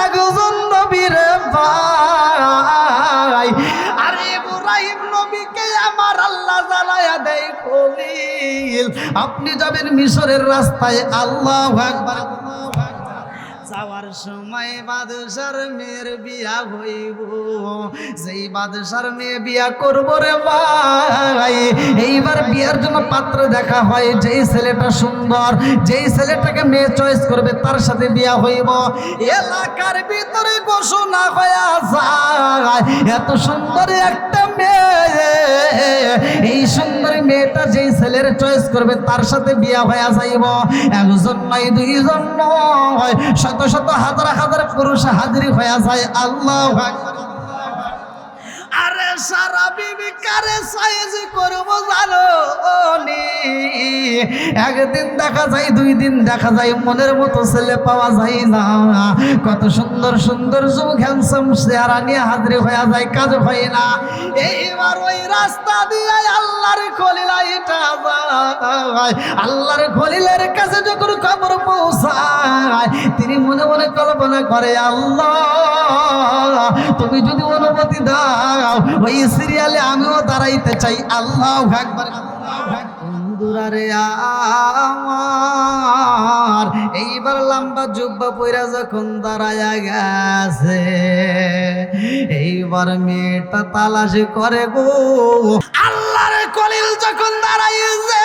একজন নবীর ভাই। আরে ইব্রাহিম নবীকে আমার আল্লাহ জ্বালায়া দেয় খলিল। আপনি যাবেন মিশরের রাস্তায়, আল্লাহু আকবার। যাওয়ার সময় বাদশার মেয়ের বিয়া হইব, যেই বাদশার মেয়ে বিয়া করবো রে ভাই, এইবার বিয়ার জন্য পাত্র দেখা হয়। যেই ছেলেটা সুন্দর, যেই ছেলেটাকে মেয়ে চয়েস করবে তার সাথে বিয়া হইব। এলাকার ভিতরে ঘোষণা হয়ে যায়, এত সুন্দর একটা মেয়ে, এই সুন্দর মেয়েটা যেই ছেলের চয়েস করবে তার সাথে বিয়া হয়ে যাইব। একজন নয়, দুইজন নয়, শত শত হাজার হাজার পুরুষ হাজির হয়ে যায়। আল্লাহু আকবার। আরে সারা বিবি কারে সাইজ করবো জানো নি? একদিন দেখা যায়, দুই দিন দেখা যায়, মনের মতো ছেলে পাওয়া যায় না। কত সুন্দর সুন্দর যুবক হ্যান্ডসাম চেহারা নিয়ে হাজির হয়ে যায়, কাজ হয় না। এইবার ওই রাস্তা দিয়ে আল্লাহর খলিল আইটা যায়। আল্লাহর খলিলের কাছে যখন খবর পৌঁছায়, তিনি মনে মনে কল্পনা করে, আল্লাহ তুমি যদি অনুমতি দাও ওই সিরিয়ালে আমিও দাঁড়াইতে চাই। আল্লাহু আকবার। বন্ধুরারে আমার, এইবার লম্বা জুব্বা পইরা যখন দাঁড়ায়া গেছে, এইবার মেয়েটা তালাশ করে গো। আল্লাহর খলিল যখন দাঁড়াইছে,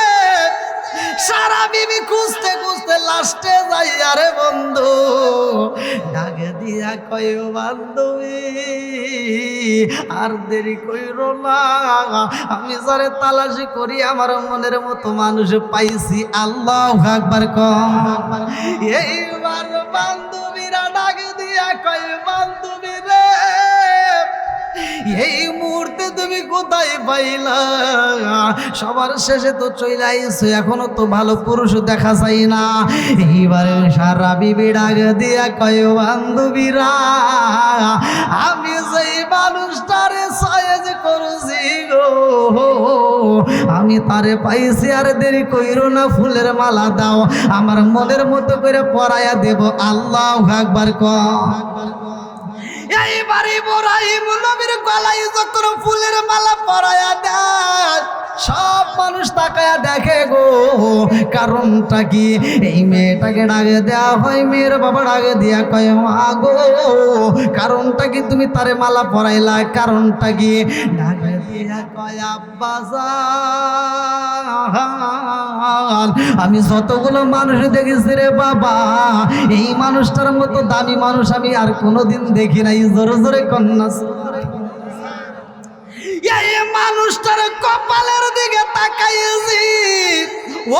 সারা বিবি খুঁজতে খুঁজতে লাস্টে যাই। আরে বন্ধু ডাকে দিয়া কয়, বান্ধবী আর দেরি কইরো না, আমি যারে তালাশি করি আমার মনের মতো মানুষ পাইছি। আল্লাহু আকবার। এইবার বান্ধবীরা ডাকে দিয়া কয়, বান্ধবী রে এই মুহূর্তে তুমি কোথায় পাইলা? সবার শেষে তো চলে আইছো, এখনো তো ভালো পুরুষ দেখা যায় না। এইবারে সারা বিবি ডাক দিয়া কয়, বান্ধবীরা আমি যেই মানুষটারে সাইজ করছি গো, আমি তারে পাইছি। আর দেরি কইরো না, ফুলের মালা দাও, আমার মনের মতো করে পরাইয়া দেব। আল্লাহু আকবার। এইবার ইব্রাহিম নবীর গলায় যখন ফুলের মালা পরায়া দেয়, সব মানুষ তাকায়া দেখে গো। কারণটা কি? এই মেয়েটাকে ডাকে দেওয়া হয়, মেয়ের বাবা ডাকে দিয়া কয়, মা গো কারণটা কি তুমি তারে মালা পরাইলা? কারণটা কি? ডাকে দিয়া কয়, আব্বাজান আমি যতগুলো মানুষ দেখেছি রে বাবা, এই মানুষটার মতো দামি মানুষ আমি আর কোনোদিন দেখি নাই। জোরে জোরে কন্যা। এই মানুষটার কপালের দিকে তাকাইছি,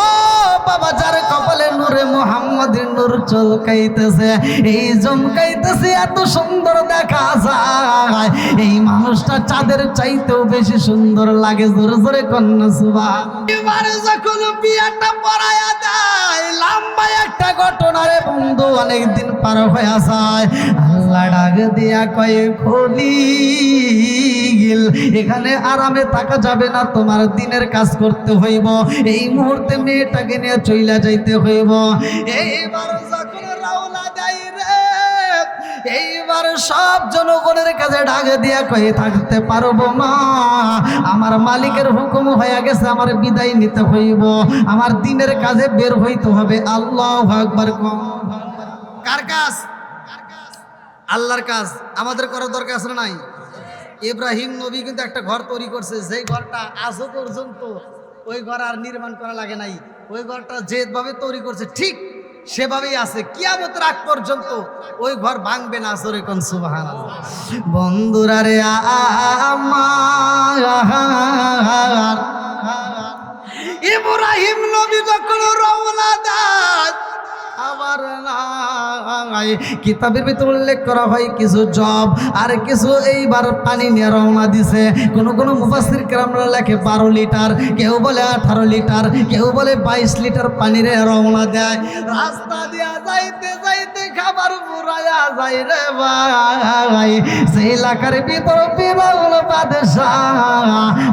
ও বাবা যার কপালে নূরে মুহাম্মাদের নূর চমকাইতেছে, এই চমকাইতেছে, এত সুন্দর দেখা যায়। এই মানুষটা চাঁদের চাইতেও বেশি সুন্দর লাগে। জোরে জোরে কন্যা সুবহানাল্লাহ। এবারে যখন বিয়াটা পড়ায়া দেয়, লম্বা একটা ঘটনা রে বন্ধু, অনেকদিন পার হয়ে যায়। আল্লাহ ডাক দিয়া কয়, খলিল এখানে আরামে থাকা যাবে না, তোমার দিনের কাজ করতে হইব। এই মুহূর্তে মেয়েটাকে নিয়ে চইলা যাইতে হইব। এইবার যখন রওনা দেয় রে, এইবার সব জনগণের কাছে ডাক দিয়া কয়ে, থাকতে পারবো না, আমার মালিকের হুকুম হয়ে গেছে, আমার বিদায় নিতে হইব, আমার দিনের কাজে বের হইতে হবে। আল্লাহু আকবার। কার কাজ? আল্লাহর কাজ। আমাদের করার দরকার আছে না নাই? ইব্রাহিম নবী কিন্তু একটা ঘর তৈরি করছে, যেই ঘরটা আজও পর্যন্ত ওই ঘর আর নির্মাণ করা লাগে নাই। ওই ঘরটা যেভাবে তৈরি করছে ঠিক সেভাবেই আছে, কিয়ামতের আগ পর্যন্ত ওই ঘর ভাঙবে না। জোরে কোন সুবহানাল্লাহ। বন্ধুরা রে আমার, ইব্রাহিম নবী যখন রওনা দেয়, আবার কিতাবের ভিতরে উল্লেখ করা হয় কিছু জব আর কিছু এইবার পানি নিয়ে রওনা দিছে। কোন কোন মুফাসসির কেরামরা লেখে 12 লিটার, কেউ বলে 18 লিটার, কেউ বলে 22 লিটার পানি রে রওনা দেয়। রাস্তা দিয়া যাইতে যাইতে খাবার ফুরায়া যায় রে ভাই। সেই এলাকার ভিতর বিরল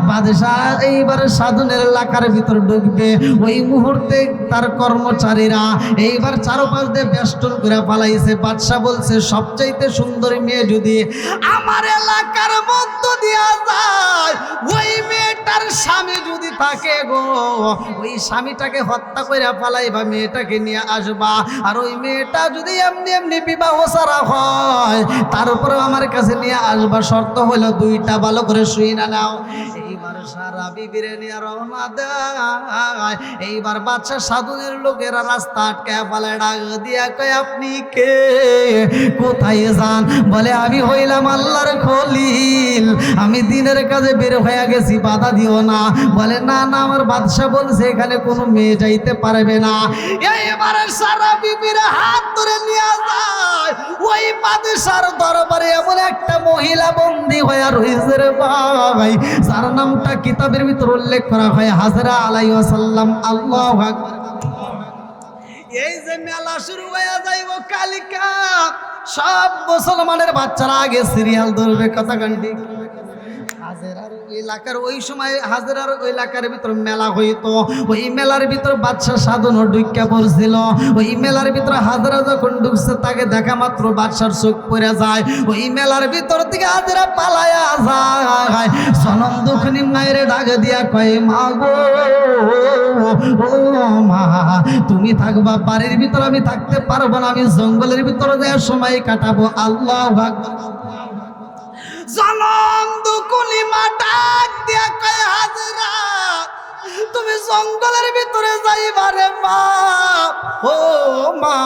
বাদশাহ এইবার সাধনের এলাকার ভিতর ঢুকবে। ওই মুহূর্তে তার কর্মচারীরা এইবার চারপাশ দিয়ে বেষ্টন করে পালাইছে। বাদশাহ বলছে সবচাইতে সুন্দর মেয়ে যদি আমার এলাকার মধ্য দিয়া যায়, ওই মেয়েটার স্বামী যদি থাকে গো, ওই স্বামীটাকে হত্যা করে পালাইবা, মেয়েটাকে নিয়ে আসবা। আর ওই মেয়েটা যদি এমনি এমনি বিবাহ ছাড়া হয়, তার উপরে আমার কাছে নিয়ে আসবা। শর্ত হলো দুইটা, ভালো করে শুই না নাও। এইবার সারা বিবিরে নিয়ে রওনা দেয়। এইবার বাদশা সাধুনের লোকেরা রাস্তা আটকায় পালে, ডাক দিয়া কয় আপনি কে, কোথায় যান? বলে আমি হইলাম আল্লাহর খলিল, আমি দিনের কাজে বের হয়ে গেছি, বাধা দিও না। বলে না না, আমার বাদশা বলছে এখানে কোনো মেয়ে যাইতে পারবে না। এইবারে সারা বিবিরা হাত ধরে নিয়ে যায়। ওই বাদশার দরবারে এমন একটা মহিলা বন্দী হয়ে রয়েছে রে ভাই, যার নামটা কিতাবের ভিতর উল্লেখ করা হয় হাজরা আলাইহিস সালাম। আল্লাহু আকবার। এই যে মেলা শুরু হয়ে যাইব কালিকা, সব মুসলমানের বাচ্চারা আগে সিরিয়াল ধরবে। কথা কান্ডি হাজেরার এলাকার ওই সময় হাজেরার ওই এলাকার ভিতর মেলা হইতো। ওই মেলার ভিতর বাদশা সাধন ঢুকিয়া পড়ছিল। ওই মেলার ভিতর হাজেরা যখন ঢুকছে, তাকে দেখা মাত্র বাদশার চোখ পড়ে যায়। ওই মেলার ভিতর থেকে হাজেরা পালায়া যায়। সনম দুঃখনি মায়ের ডাক দিয়া কয় মা গো, ও মা, তুমি থাকবা বাড়ির ভিতর, আমি থাকতে পারবো না, আমি জঙ্গলের ভিতরে যাওয়ার সময় কাটাবো। আল্লাহু আকবার। জনম দুকুনি মা ডাক দিয়া কয় হাজরা, তুমি জঙ্গলের ভিতরে যাইবা রে মা। ও মা,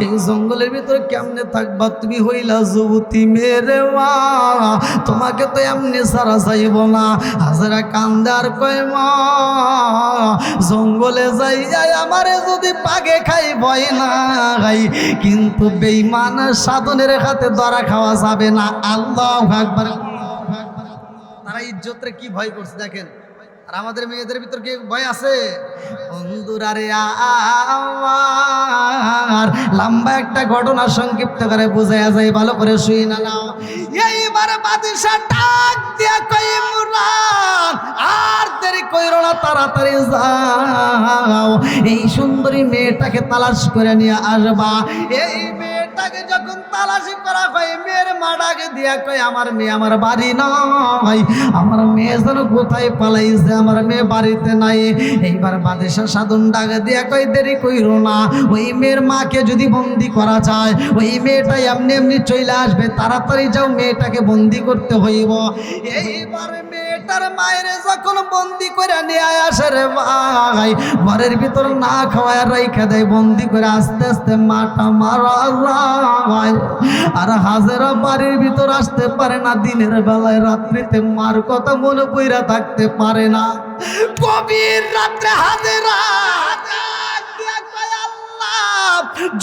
এই জঙ্গলের ভিতরে কেমনে থাকবা? তুমি হইলা যুবতী মেরে মা, তোমাকে তো এমনি সারা যাইব না। হাজরা কান্দার কয় মা, জঙ্গলে যাই যাই আমারে যদি পাগে খাই ভয় নাই, কিন্তু বেঈমান সাধনের হাতে ধরা খাওয়া যাবে না। আল্লাহু আকবার। তারা ইজ্জতরে কি ভয় করছে দেখেন। আর আমাদের মেয়েদের ভিতর কি ভয় আছে? বন্ধুরা রে, আমার লম্বা একটা ঘটনা সংক্ষিপ্ত করে বোঝায়া যায়, ভালো করে শুই না নাও। এইবার বাদশা ডাক দিয়া কয় মুরান, আর দেরি কইরো না, তাড়াতাড়ি যাও, এই সুন্দরী মেয়েটাকে তালাশ করে নিয়ে আসবা। এই মেয়েটাকে যখন তালাশি করা হয়, মেয়ের মা ডাকে দিয়া কয় আমার মেয়ে আমার বাড়ি নাই, আমার মেয়ে যেন কোথায় পালাইছে, আমার মেয়ে বাড়িতে নাই। এইবার বাদশা সাধন ডাক দিয়া কয় দেরি কইরো না, ওই মেয়ের মাকে যদি বন্দি করা যায়, ওই মেয়েটা এমনি এমনি চলে আসবে, তাড়াতাড়ি যাও, মেয়েটাকে বন্দি করতে হইব। এইবার মেয়েটার মায়ের যখন বন্দি করে নিয়ে আসে রে ভাই, ঘরের ভিতর না খাওয়ায় রাইখা দেয়, বন্দি করে আস্তে আস্তে মাটা মারা যায়। আর হাজেরা বাড়ির ভিতর আসতে পারে না, দিনের বেলায় রাত্রিতে মার কথা মনে পইরা থাকতে পারে না। গভীর রাত্রে হাজেরা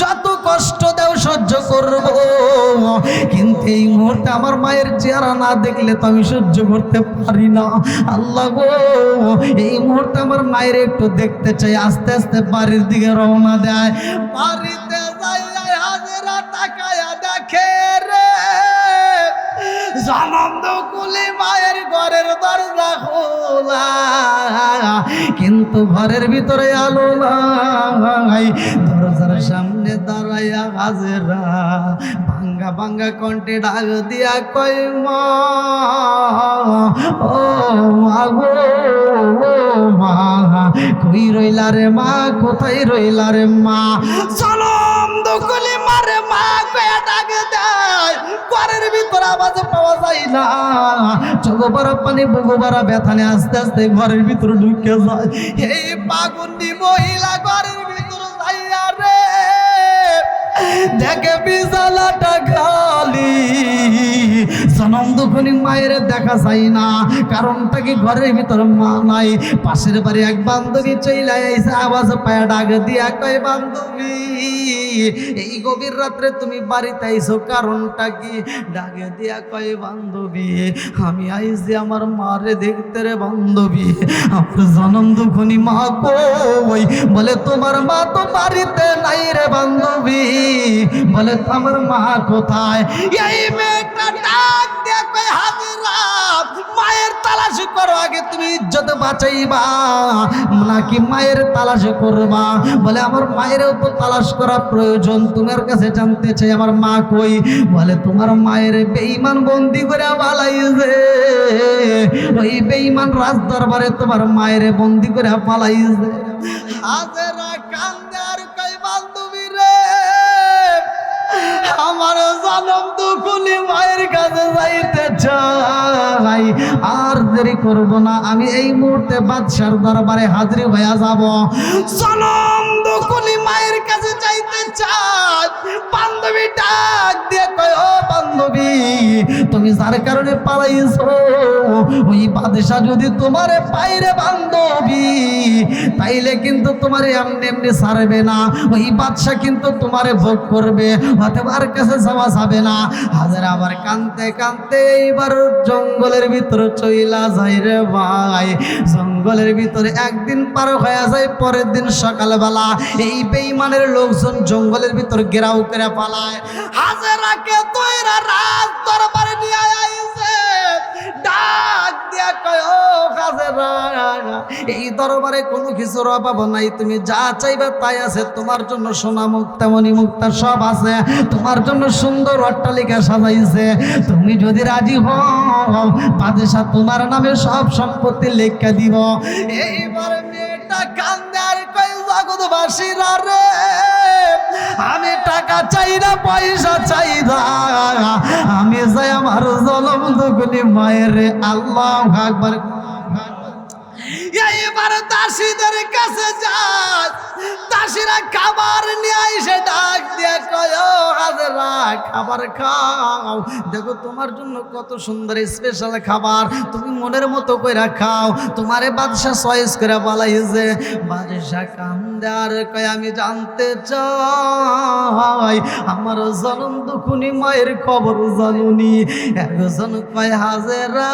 যত কষ্ট দেও সহ্য করব, কিন্তু এই মুহূর্তে আমার মায়ের চেহারা না দেখলে তো আমি সহ্য করতে পারি না। আল্লাহ গো, এই মুহূর্তে আমার মায়ের একটু দেখতে চাই। আস্তে আস্তে বাড়ির দিকে রওনা দেয়। বাড়িতে যাই হাজেরা তাকায়া দেখে রে, জনম কুলি মায়ের ঘরের দরজা খোলা, কিন্তু ঘরের ভিতরে আলো নাই। দরজার সামনে দাঁড়াইয়া হাজেরা ভাঙ্গা ভাঙ্গা কণ্ঠে ডাক দিয়া কয় মা, ও মা গো, ও মা, কই রইলা রে মা, কোথায় রইলা রে মা? জনম দুকুলি মারে মা কয়া ডাক দেয়, ঘরের ভিতরে আওয়াজ পাওয়া যায় না। চোখ বড় পানি, বুকু বড় ব্যথানে আস্তে আস্তে ঘরের ভিতরে ঢুকে যায়। এই পাগন্ডি মহিলা ঘরের ভিতরে যাইয়া রে দেখে বিছানাটা খালি। জনম দুখনি মায়ের দেখা যায় না, কারণটা কি ঘরের ভিতর মা নাই। পাশের বাড়ি এক বান্ধবী চইলা আইছে, আওয়াজ পায়া ডাক দিয়া কয় বান্ধবী, এই গভীর রাত্রে তুমি বাড়িতে আইছো, কারণটা কি? ডাকে দিয়া কয় বান্ধবী, আমি আইছি আমার মারে দেখতে রে বান্ধবী, আমার জনম দুখনি মা কই? বলে তোমার মা তো বাড়িতে নাই রে বান্ধবী। বলে আমার মা কোথায়? এই মেয়েটা ডাক দিয়ে কয় হাজেরা মায়ের তালাশ করো, আগে তুমি ইজ্জত বাঁচাইবা নাকি মায়ের তালাশ করবা? বলে আমার মায়েরও তো তালাশ করা প্রয়োজন, তোমার কাছে জানতে চাই আমার মা কই? বলে তোমার মায়ের বেঈমান বন্দি করে পালাইছে, ওই বেঈমান রাজ দরবারে তোমার মায়ের বন্দি করে পালাইছে। হাজেরা কান্দে আর কই বান্ধবী রে, আমার জনম দুকুলি মায়ের কাছে যাইতে চাই, আর দেরি করব না, আমি এই মুহূর্তে বাদশার দরবারে হাজির হয়ে যাব। জনম দুকুলি মায়ের কাছে যাইতে চাই। বান্ধবী ডাক দিয়ে কয় ও বান্ধবী, তুমি যার কারণে পালাইছো ওই বাদশা যদি তোমারে পাইরে বান্ধবী, তাইলে কিন্তু তোমারে এমনি এমনি ছাড়বে না, ওই বাদশা কিন্তু তোমারে ভোগ করবে, আর কাছে যাওয়া যাবে না। হাজারা আবার কানতে কানতে এইবার জঙ্গলের ভিতরে চইলা যায় রে ভাই। জঙ্গলের ভিতরে একদিন পার হয়ে যায়, পরের দিন সকালবেলা এই বেঈমানের লোকজন জঙ্গলের ভিতর ঘেরাও করে পালায়। হাজারাকে তৈরা রাত দরবারে নিয়ে আইছে, ডাক দিয়া কয় ও হাজারা, এই দরবারে কোনো কিছুর অভাব নাই, তুমি যা চাইবে তাই আছে, তোমার জন্য সোনা মুক্তা মণি মুক্তা সব আছে, তোমার জন্য সুন্দর অট্টালিকা সাজাইছে, তুমি যদি রাজি হও বাদশা তোমার নামে সব সম্পত্তি লেখা দিব। এইবার মেয়েটা কান্দে আর কই জগৎবাসীরা রে, আমি টাকা চাই না পয়সা চাই না, আমি চাই আমার জনম দুগুনি মায়ের। আল্লাহু আকবার। এইবার দাসীদের কাছে যায়, দাসীরা খাবার নিয়ে এসে ডাক দিয়ে কয় ও হাজেরা খাবার খাও, দেখো তোমার জন্য কত সুন্দর স্পেশাল খাবার, তুমি মনের মতো কইরা খাও, তোমারে বাদশা চয়েস করে বলাইছে। বাদশা কান্দে আর কয় আমি জানতে চাই আমার জনম দুকুনি মায়ের খবর জানুনি? একজন কয় হাজেরা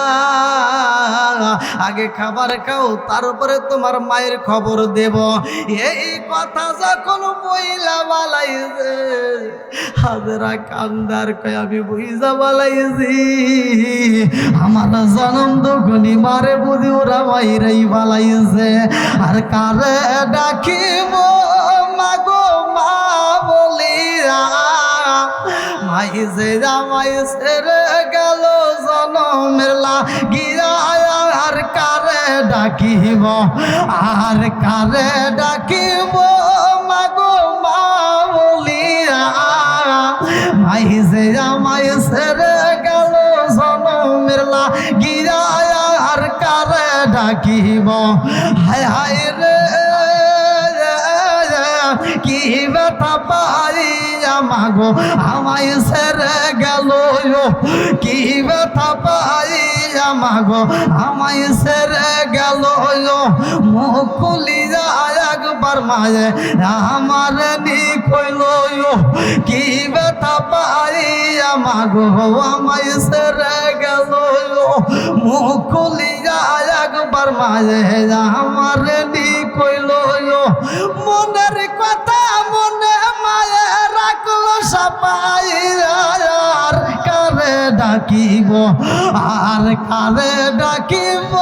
আগে খাবার খাও, তারপরে তোমার মায়ের খবর দেব। এই কথা যখন বইলা বালাইছে, হাজেরা কান্দার কয় আমি বুঝা বালাইছি আমার জনম দুগুনি মারে বুঝি ওরা মাইরাই বালাইছে। আর কারে ডাকিব মাগো মা বলিয়া, মাইছে জামাইছে রে গেল জনমের লাগিয়া, আর কারে ডাকিব, আর কারে ডাকিব মাগো মা বলিয়া, মাইছে জামাইছে রে গেল জনমের লাগিয়া, আর কারে ডাকিব। হায় হায় রে কি ব্যথা পাইয়া মাগো আমায় সেরে গেল, কি ব্যথা পাইয়া মাগো আমায় সেরে গেল, মুখ খুলিয়া একবার মায়ে আমার নি কইল, কি ব্যথা পাইয়া মাগো আমায় সেরে গেল, মুখ খুলিয়া একবার মায়ে আমার নি কইল। মনের কথা মনে মায়ে রাখলো সাপাইয়া, আর কারে ডাকিব, আর কারে ডাকিব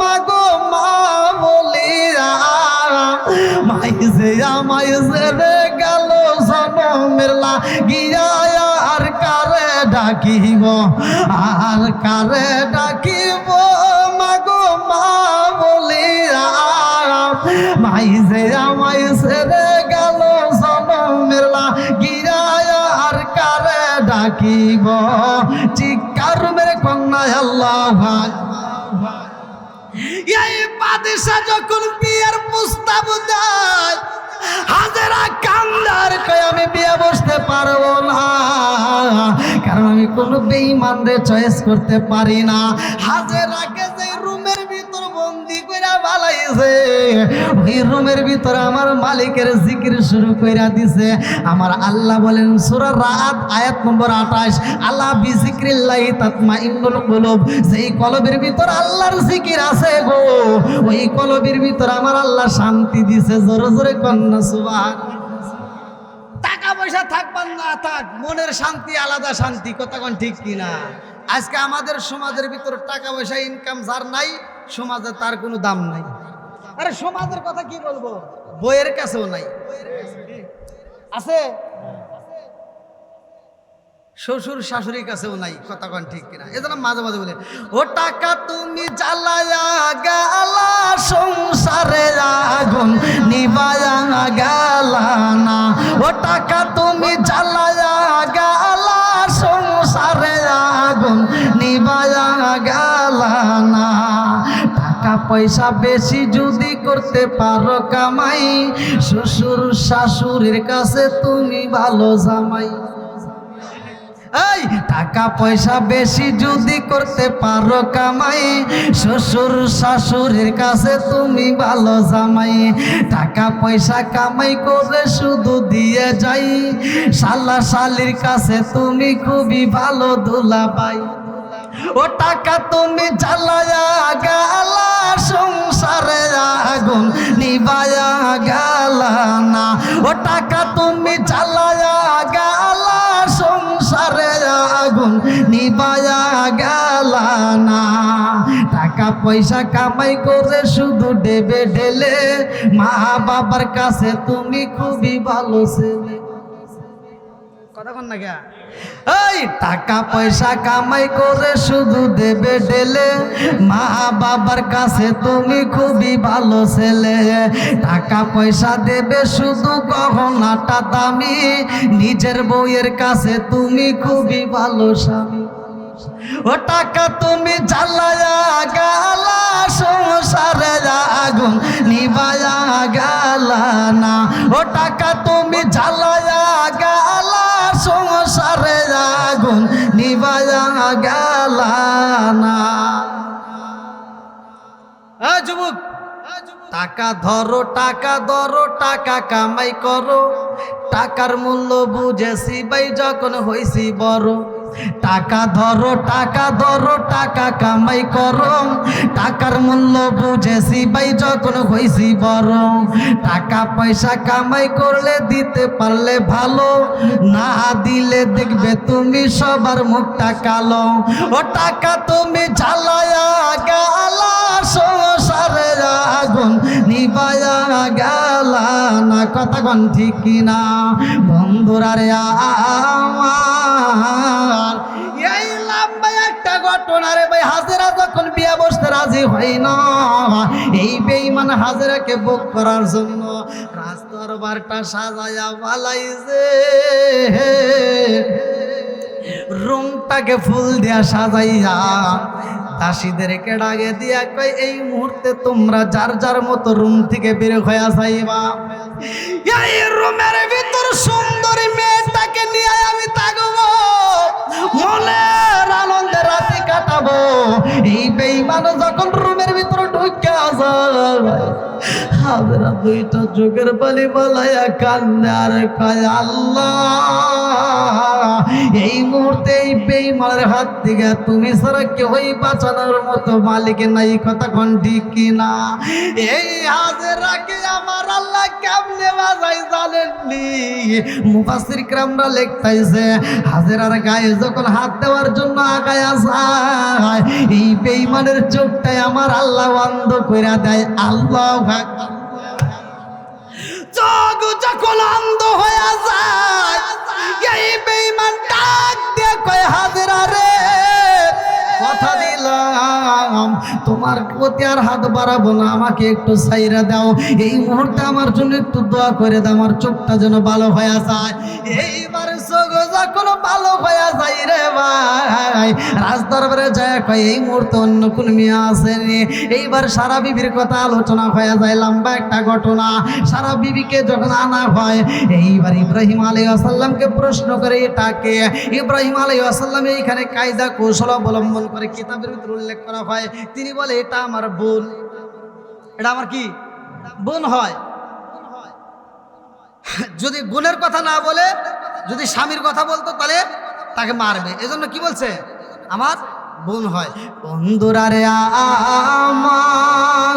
মাগো মা বলিয়া, মাইছে আমাইছে রে গেল জনমের লাগিয়া, আর কারে ডাকিব, আর কারে ডাকিব মাগো মা বলিয়া, মাইছে আমাইছে রে গেল জনমের লাগিয়া, আর কারে ডাকিব। চিৎকার মেরে কন্যা আল্লাহ। এই বাদশা যখন বিয়ের প্রস্তাব দেয়, হাজেরা কান্দার কয় আমি বিয়ে বসতে পারবো না, কারণ আমি কোনো বেঈমানরে চয়েস করতে পারি না। হাজেরাকে যে রুমের ভিতর বন্দি কইরা বালাইছে, ওই রুমের ভিতর আমার মালিকের জিকির শুরু কইরা দিছে। আমার আল্লাহ বলেন সূরা রাত আয়াত নম্বর 28, আল্লাহ বিজিক্রিল্লাহি তাতমাইন্নুল কুলুব, যেই কলবের ভিতর আল্লাহর জিকির আছে গো, ওই কলবের ভিতর আমার আল্লাহ শান্তি দিছে। জোরে জোরে কন্যা সুবহানাল্লাহ। টাকা পয়সা থাকবার না থাক, মনের শান্তি আলাদা শান্তি, কথা কোন ঠিক কিনা? আজকে আমাদের সমাজের ভিতরে টাকা পয়সা ইনকাম যার নাই, সমাজে তার কোনো দাম নাই। আরে সমাজের কথা কি বলবো, বইয়ের কাছেও নাই, আছে শ্বশুর শাশুড়ির কাছেও নাই, কথা কোন ঠিক কিনা? এজন্য মাঝে মাঝে বলে, ও টাকা তুমি জ্বালায়া গেলা সংসারে আগুন নিবায়া গেলা না, ও টাকা তুমি জ্বালায়া গেলা সংসারে আগুন নিবায়া গেলা না। টাকা পয়সা বেশি যদি করতে পারো কামাই, শ্বশুর শাশুড়ির কাছে তুমি ভালো জামাই। এই টাকা পয়সা বেশি যদি করতে পারো কামাই, শ্বশুর শাশুড়ির কাছে তুমি ভালো জামাই। টাকা পয়সা কামাই করে শুধু দিয়ে যাই, শালা শালির কাছে তুমি খুবই ভালো দুলাভাই। ও টাকা তুমি জ্বালায়া গেলা সংসারে আগুন নিবায়া গেলা না, ও টাকা তুমি জ্বালায়া গেলা সংসারে আগুন নিবায়া গেলা না। টাকা পয়সা কামাই করে শুধু দেবে ঢেলে, মা বাবার কাছে তুমি খুবই ভালো ছেলে। কতক্ষণ না গা? এই টাকা পয়সা কামাই করে শুধু দেবে ঢেলে, মা বাবার কাছে তুমি খুবই ভালো ছেলে। টাকা পয়সা দেবে শুধু গহনাটা দামি, নিজের বউয়ের কাছে তুমি খুবই ভালো স্বামী। ও টাকা তুমি জ্বালায়া গেলা সংসারে আগুন নিবায়া গেলা না, ও টাকা তুমি জ্বালায়া গেলা সংসারে আগুন নিবায়া গেলা না। যুবক, টাকা ধরো টাকা ধরো, টাকা কামাই করো, টাকার মূল্য বুঝেছি ভাই যখন হইছি বড়। টাকা ধরো টাকা ধরো, টাকা কামাই করো, টাকার মূল্য বুঝেছি ভাই যখন হইছি বড়। টাকা পয়সা কামাই করলে দিতে পারলে ভালো, না দিলে দেখবে তুমি সবার মুখটা কালো। ও টাকা তুমি জ্বালায়া গেলা সংসারে আগুন নিবায়া গেলা না, কথা কোন ঠিক কিনা? বন্ধুরা রে আমার, এই লম্বা একটা ঘটনা রে ভাই। হাজেরা যখন বিয়া বসতে রাজি হয় না, এই বেঈমান হাজেরাকে বুক করার জন্য রাজদরবারটা সাজায়া বালাইছে, রুমটাকে ফুল দিয়া সাজাইয়া দাসীদেরকে ডাকে দিয়া কই, এই মুহূর্তে তোমরা যার যার মতো রুম থেকে বের হয়ে যাইবা। এই রুমের ভিতর সুন্দরী মেয়েটাকে নিয়ে আমি থাকবো, মনের আনন্দে রাতে কাটাবো। এই বেঈমান যখন রুমের ভিতর ঢুকে যায়, হাজরা দুইটা চোখের পানি বলাইয়া কান্দে আর কয়, আল্লাহ এই মুহূর্তে এই বেঈমানের হাত থেকে তুমি ছাড়া কেউই বাঁচানোর মতো মালিক নাই, কথা কোন ঠিক কিনা? এই হাজরাকে আমার আল্লাহ কেমনে বাজাই জানেননি? মুফাসসির কিরামরা লিখতাইছে, হাজরার গায়ে যখন হাত দেওয়ার জন্য আগায়া যায়, এই বেঈমানের চোখটাই আমার আল্লাহ বন্ধ কইরা দেয়। আল্লাহু আকবার। চোখ যখন অন্ধ হয়ে যায়, এই বেঈমান ডাক দিয়ে কয়, হাজরা রে কথা দিলাম তোমার প্রতি আর হাত বাড়াবো না, আমাকে একটু ছাইরা দাও, এই মুহূর্তে আমার জন্য একটু দোয়া করে দাও, আমার চোখটা যেন ভালো হয়ে যায়। এইবার চোখ যখন ভালো হয়ে যায় রে ভাই, রাজদরবারে যায় কয়, এই মুহূর্তে অন্য কোন মেয়ে আসেনি। এইবার সারা বিবির কথা আলোচনা হয়ে যায়, লম্বা একটা ঘটনা। সারা বিবিকে যখন আনা হয়, এইবার ইব্রাহিম আলাইহিস সালামকে প্রশ্ন করে, এটাকে ইব্রাহিম আলাইহিস সালাম এইখানে কায়দা কৌশল অবলম্বন করে কিতাবের ভিতরে উল্লেখ করা হয়। তিনি বলে, এটা আমার বোন। এটা আমার কি বোন হয়। যদি বোনের কথা না বলে, যদি স্বামীর কথা বলতো তাহলে তাকে মারবে। এজন্য কি বলছে, আমার বোন হয়। বন্ধুরা রে আমার,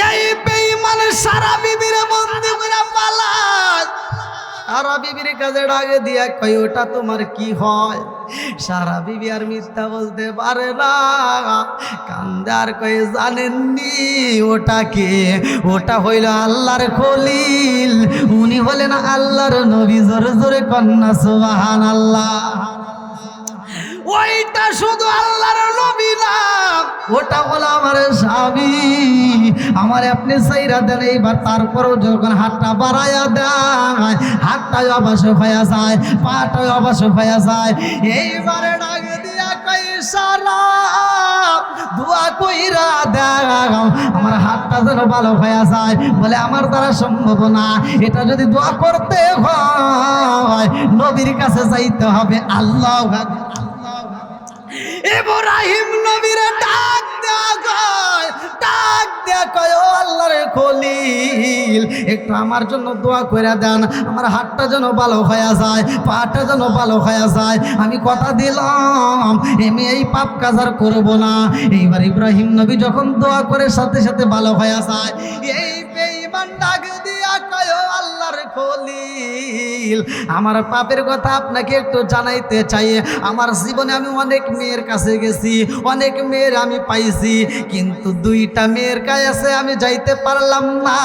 এই বেঈমান সারা বিবির বন্দি করে পালায়। সারা বিবির কাছে ডাকে দিয়া কই ওটা তোমার কি হয়? সারা বিবি আর মিথ্যা বলতে পারে না, কান্দার কই জানেননি ওটা কে? ওটা হইল আল্লাহর খলিল, উনি হলেন আল্লাহর নবী। জোরে জোরে কন্যা সুবহানাল্লাহ। ওইটা শুধু আল্লাহর নবী না, ওটা হলো আমার স্বামী। আমার আপনি সাইরা দেন এইবার। তারপরও যখন হাতটা বাড়াইয়া দেয়, হাতটাই অবশ্য হয়ে যায়, পাটাই অবশ্য হয়ে যায়। এইবারে ডাকে দিয়া কই সারা দোয়া কইরা দাও আমার হাতটা যেন ভালো হয়ে যায়। বলে আমার দ্বারা সম্ভব না, এটা যদি দোয়া করতে হয় নবীর কাছে যাইতে হবে। আল্লাহু আকবার। ইব্রাহিম নবীরে ডাক দেয়া কয়, ডাক দেয়া কয় ও আল্লাহর খলিল, একটু আমার জন্য দোয়া করে দেন, আমার হাতটা যেন ভালো হয়ে যায়, পাটা যেন ভালো হয়ে যায়। আমি কথা দিলাম আমি এই পাপ কাজ আর করবো না। এইবার ইব্রাহিম নবী যখন দোয়া করে সাথে সাথে ভালো হয়ে যায়। এই বেঈমান ডাক দিয়া কয় ও আল্লাহর খলিল, আমার পাপের কথা আপনাকে একটু জানাইতে চাই। আমার জীবনে আমি অনেক মেয়ের কাছে গেছি, অনেক মেয়ের আমি পাইছি, কিন্তু দুইটা মেয়ের কাছে আমি যাইতে পারলাম না।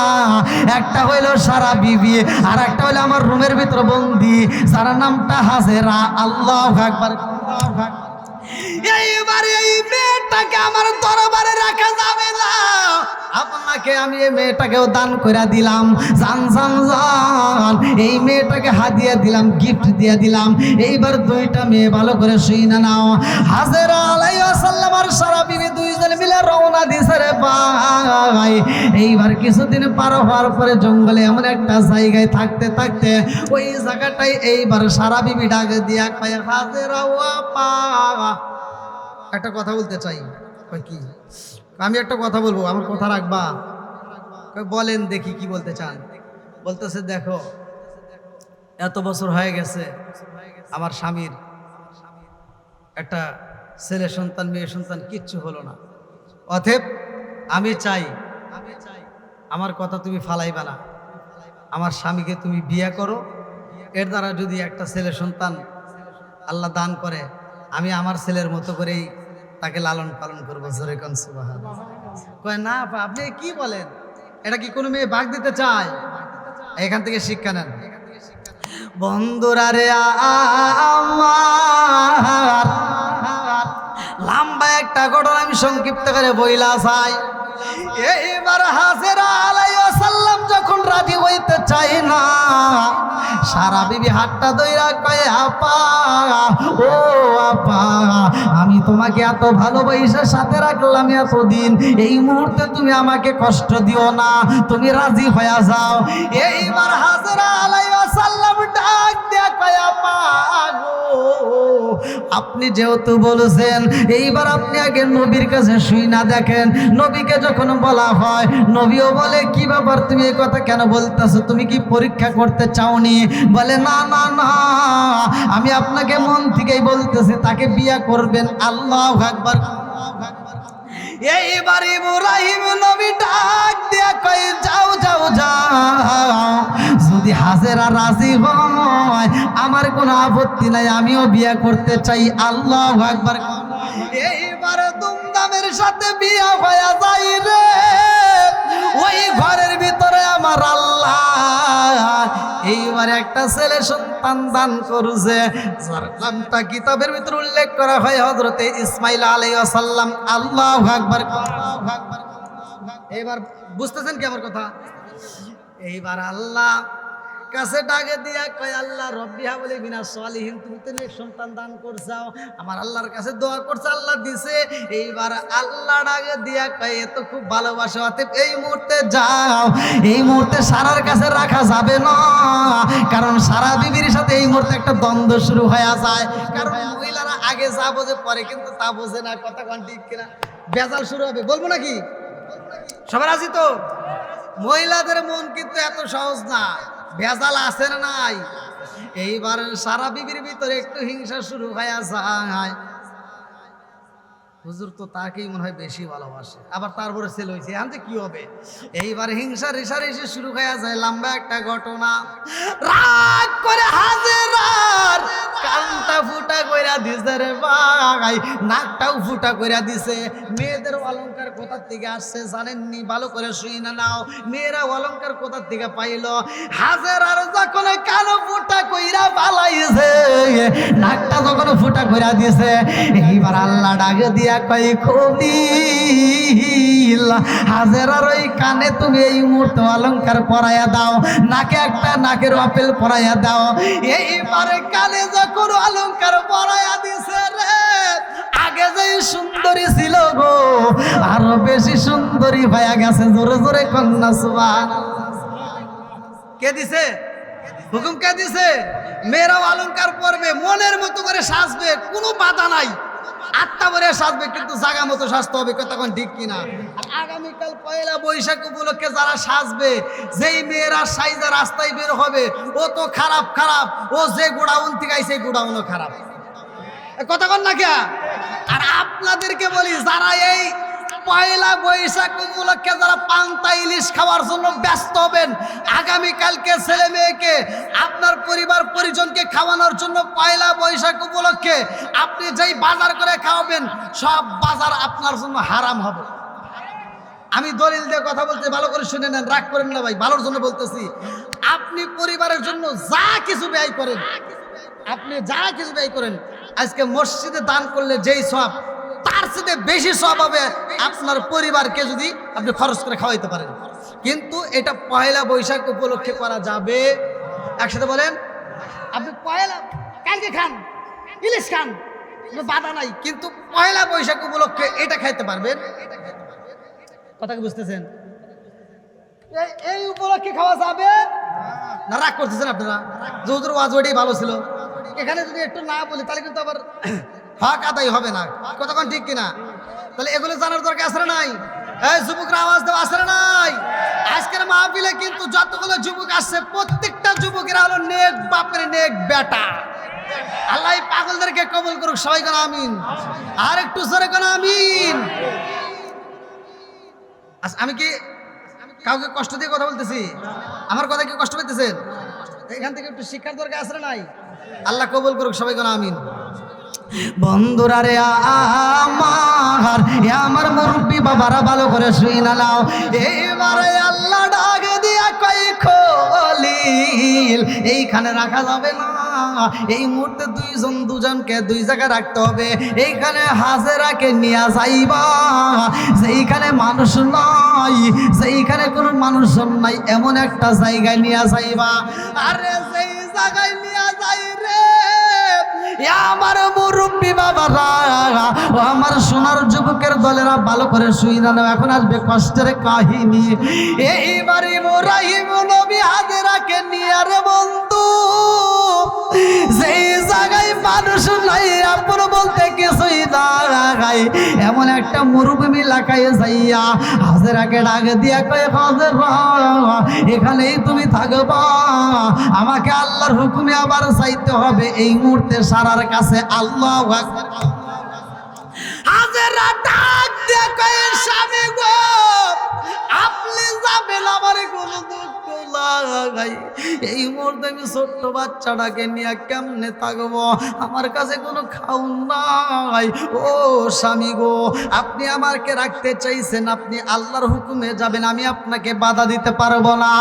একটা হইল সারা বিবি, আর একটা হইল আমার রুমের ভিতর বন্দি, যার নামটা হাজেরা। আল্লাহু আকবার। এইবার এই মেয়েটাকে আমার দরবারে রাখা যাবে না। আপনাকে আমি এই মেয়েটাকেও দান করে দিলাম। জান জান জান, এই মেয়েটাকে হাদিয়া দিলাম, গিফট দিয়ে দিলাম। এইবার দুইটা মেয়ে ভালো করে শুইনা নাও। হাজেরা আলাইহিস সালাম আর সারা বিবি দুইজন মিলে রওনা দিছে রে ভাই। এইবার কিছুদিন পার হওয়ার পরে জঙ্গলে এমন একটা জায়গায় থাকতে থাকতে ওই জায়গাটাই এইবার সারা বিবি ডাক দিয়া কয় হাজেরা ও আপা, একটা কথা বলতে চাই। কয় কি? আমি একটা কথা বলবো, আমার কথা রাখবা? বলেন দেখি কি বলতে চান। বলতেছে দেখো, এত বছর হয়ে গেছে আমার স্বামীর একটা ছেলে সন্তান মেয়ে সন্তান কিচ্ছু হলো না। অতএব আমি চাই আমার কথা তুমি ফালাইবা না, আমার স্বামীকে তুমি বিয়ে করো। এর দ্বারা যদি একটা ছেলে সন্তান আল্লাহ দান করে, আমি আমার ছেলের মতো করেই তাকে লালন পালন করবো। জোরে কোন সুবহানাল্লাহ। কয় না আপনি কি বলেন, এটা কি কোনো মেয়ে ভাগ দিতে চায়? এখান থেকে শিক্ষা নেন বন্ধুরা রে। আমার লম্বা একটা ঘটনা আমি সংক্ষিপ্ত করে বইলা চাই। এইবার হাজেরা আলাইহিস সালাম যখন রাজি হইতে চাই না, সারা বিবি হাতটা ধইরা কয় আপা, ও আপা, আমি তোমাকে এত ভালোবাসা সাথে রাখলাম এতদিন, এই মুহূর্তে তুমি আমাকে কষ্ট দিও না, তুমি রাজি হয়ে যাও। এইবার হাজেরা আলাইহিস সালাম ডাক দিয়া কয় আপা গো, আপনি যেহেতু বলেছেন, এইবার আপনি আগে নবীর কাছে শুইনা দেখেন। নবীকে যখন বলা হয়, নবীও বলে কি ব্যাপার, তুমি এই কথা কেন বলতেছো? তুমি কি পরীক্ষা করতে চাওনি? বলে না না না, আমি আপনাকে মন থেকেই বলতেছি তাকে বিয়ে করবেন। আল্লাহু আকবার। এইবার ইব্রাহিম নবী ডাক দিয়া কয় যাও যাও যাও, যদি হাজেরা রাজি হয় আমার কোনো আপত্তি নাই, আমিও বিয়ে করতে চাই। আল্লাহু আকবার। এইবার ধুমধামের সাথে বিয়ে হয়ে যায় রে। ওই ঘরের ভিতরে আমার আল্লাহ এইবার একটা ছেলে সন্তান দান করছে, যার নামটা কিতাবের ভিতরে উল্লেখ করা হয় হযরতে ইসমাঈল আলাইহিস সালাম। আল্লাহু আকবার। এইবার বুঝতেছেন কি আমার কথা? এইবার আল্লাহ কাছে ডাকে দিয়া কয় আল্লাহ রব্বি হাবলি মিনাস সালিহিন, তুমি তো নেক সন্তান দান করছাও। আমার আল্লাহর কাছে দোয়া করছে, আল্লাহ দিছে। এইবার আল্লাহ ডাকে দিয়া কয় এ তো খুব ভালোবাসে, অতএব এই মুহূর্তে যাও। এই মুহূর্তে সারার কাছে রাখা যাবে না, কারণ সারা বিবির সাথে এই মুহূর্তে একটা দ্বন্দ্ব শুরু হয়ে যায়। কারণ মহিলারা আগে যা বোঝে পরে কিন্তু তা বোঝে না। কথা কোন ঠিক কিনা? বেজাল শুরু হবে, বলবো নাকি? সবার আছি তো? মহিলাদের মন কিন্তু এত সহজ না, ভেজাল আছে না নাই? এইবার সারা বিবির ভিতরে একটু হিংসা শুরু হয়ে যায়। হুজুর তো তাকেই মনে হয় বেশি ভালোবাসে, আবার তারপরে ছেলে হয়েছে, আনতে কি হবে? এইবার হিংসা রেষারেষি শুরু হয়ে যায়। লম্বা একটা ঘটনা, রাগ করে হাজেরার কানটা ফুটা কইরা দিছে রে ভাই, নাকটাও ফুটা কইরা দিছে। মেয়েদের অলংকার কোথার থেকে আসছে জানেননি? ভালো করে শুই না নাও, মেয়েরা অলংকার কোথার থেকে পাইলো? হাজেরার যখন কান ফুটা কইরা পালাইছে, নাকটা যখন ফুটা কইরা দিছে, এইবার আল্লাহ ডাক দিয়া কই খলিল, হাজেরার ওই কানে তুমি এই মুহূর্তে অলংকার পরাইয়া দাও, নাকে একটা নাকের আপেল পরাইয়া দাও। এইবারে কানে যখন অলংকার পরাইয়া দিছে রে, আগে যে সুন্দরী ছিল গো, আরো বেশি সুন্দরী ভাইয়া গেছে। জোরে জোরে কন্যা সুবহানাল্লাহ। কে দিছে হুকুম? কে দিছে? মেয়েরাও অলংকার পরবে, মনের মতো করে সাজবে, কোনো বাধা নাই। আটটা বলে সাজবে, কিন্তু জাগা মতো সাজতে হবে। তখন ঠিক কিনা? আগামীকাল পয়লা বৈশাখ উপলক্ষে যারা সাজবে, যেই মেয়েরা সাইজা রাস্তায় বের হবে, ও তো খারাপ খারাপ, ও যে গোডাউন থেকে আইছে গোডাউনও খারাপ। কথা কন না কে? আর আপনাদেরকে বলি, যারা এই পয়লা বৈশাখ উপলক্ষে যারা পান্তা ইলিশ খাওয়ার জন্য ব্যস্ত হবেন, আগামীকালকে ছেলে মেয়েকে আপনার পরিবার পরিজনকে খাওয়ানোর জন্য পয়লা বৈশাখ উপলক্ষে আপনি যেই বাজার করে খাওয়াবেন, সব বাজার আপনার জন্য হারাম হবে। আমি দলিল দিয়ে কথা বলতে, ভালো করে শুনে নেন, রাগ করেন না ভাই, ভালোর জন্য বলতেছি। আপনি পরিবারের জন্য যা কিছু ব্যয় করেন, আপনি যা কিছু ব্যয় করেন, আজকে মসজিদে দান করলে যেই সওয়াব, তার সাথে বেশি সওয়াব হবে আপনার পরিবারকে যদি আপনি খরচ করে খাওয়াইতে পারেন। কিন্তু এটা পয়লা বৈশাখ উপলক্ষে করা যাবে। একসাথে বলেন, আপনি পয়লা কালকে খান, ইলিশ খান, বাধা নাই, কিন্তু পয়লা বৈশাখ উপলক্ষে এটা খাইতে পারবেন। কথা কি বুঝতেছেন? এই উপলক্ষে খাওয়া যাবে না? রাগ করতেছেন আপনারা? যৌতুর ওয়াজ ওইটাই ভালো ছিল, এখানে যদি একটু না বলি তাহলে কিন্তু আবার হক আদায় হবে না। কতক্ষণ ঠিক কিনা? তাহলে এগুলো জানার দরকার আছে না নাই? এই যুবকরা আওয়াজ দেওয়া আছে না নাই? আজকের মাহফিলে কিন্তু যতগুলো যুবক আসছে, প্রত্যেকটা যুবকেরা হলো নেক বাপের নেক বেটা। আল্লাহ পাগলদেরকে কবুল করুক, সবাই কোন আমিন। আর একটু জোরে কোন আমিন। আচ্ছা, আমি কি কাউকে কষ্ট দিয়ে কথা বলতেছি? আমার কথা কি কষ্ট পেতেছেন? এখান থেকে একটু শিক্ষার দরকার আছে না নাই? আল্লাহ কবুল করুক, সবাই কোন আমিন। বন্ধুরা রে আমার মুরব্বী বাবারা, ভালো করে শুই না নাও। এইবারে আল্লাহ ডাক দিয়া কই খলিল, এইখানে রাখা যাবে না। এই মুহূর্তে দুজনকে দুই জায়গায় রাখতে হবে। এইখানে হাজেরাকে নিয়ে যাইবা, যেইখানে মানুষ নাই, যেইখানে কোনো মানুষ নাই, এমন একটা জায়গায় নিয়ে যাইবা। আরে যেই জায়গায় নিয়ে যাই রে আমার মুরব্বী বাবারা, ও আমার সোনার যুবকের দলেরা, ভালো করে শুই না। এখন আসবে কষ্টের কাহিনী। এইবারে ইব্রাহিম নবী হাজেরাকে নিয়ে রে বন্ধু, যেই জায়গায় মানুষ নাই, আপন বলতে কিছুই নাই, এমন একটা মরুভূমি এলাকায় যাইয়া হাজেরাকে ডাক দিয়া কয়, হাজেরা এখানেই তুমি থাকবা, আমাকে আল্লাহর হুকুমে আবার চাইতে হবে। এই মুহূর্তে সারার কাছে আল্লাহু আকবার। হাজেরা ডাক দিয়া কয়, স্বামী গো, আপনি যাবেন, আমার কোনো দুঃখ নাই। এই মুহূর্তে আমি ছোট্ট বাচ্চাটাকে নিয়ে কেমনে থাকবো? আমার কাছে কোনো খাউন নাই। ও স্বামী গো, আপনি আমাকে রাখতে চাইছেন, আপনি আল্লাহর হুকুমে যাবেন, আমি আপনাকে বাধা দিতে পারবো না।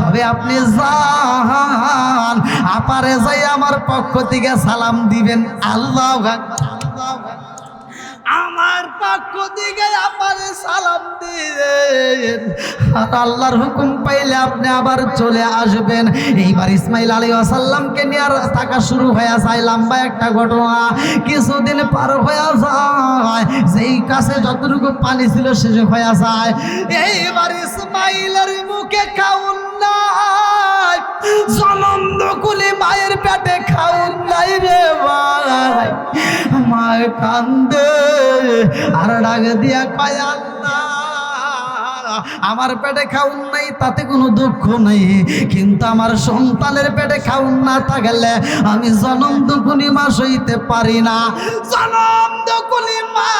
তবে আপনি যান, আপারে যাই আমার পক্ষ থেকে সালাম দিবেন। আল্লাহু আকবার। আমার পক্ষ থেকে আপনারে সালাম দিবেন, আর আল্লাহর হুকুম পাইলে আপনি আবার চলে আসবেন। এইবার ইসমাইল আলাইহিস সালামকে নিয়ে থাকা শুরু হয়ে যায়। লম্বা একটা ঘটনা, কিছুদিন পার হয়ে যায়, যেই কাছে যতটুকু পানি ছিল শেষ হয়ে যায়। এইবার ইসমাইলের মুখে খাউন নাই, জনন্দ কুলি মায়ের পেটে খাউন নাই রে ভাই। মায় কান্দে আর ডাক দিয়া কয়, আল্লাহ আমার পেটে খাউন নাই তাতে কোনো দুঃখ নেই, কিন্তু আমার সন্তানের পেটে খাউন না থাকলে আমি জনম দুকুনি মা সইতে পারি না। জনম দুকুনি মা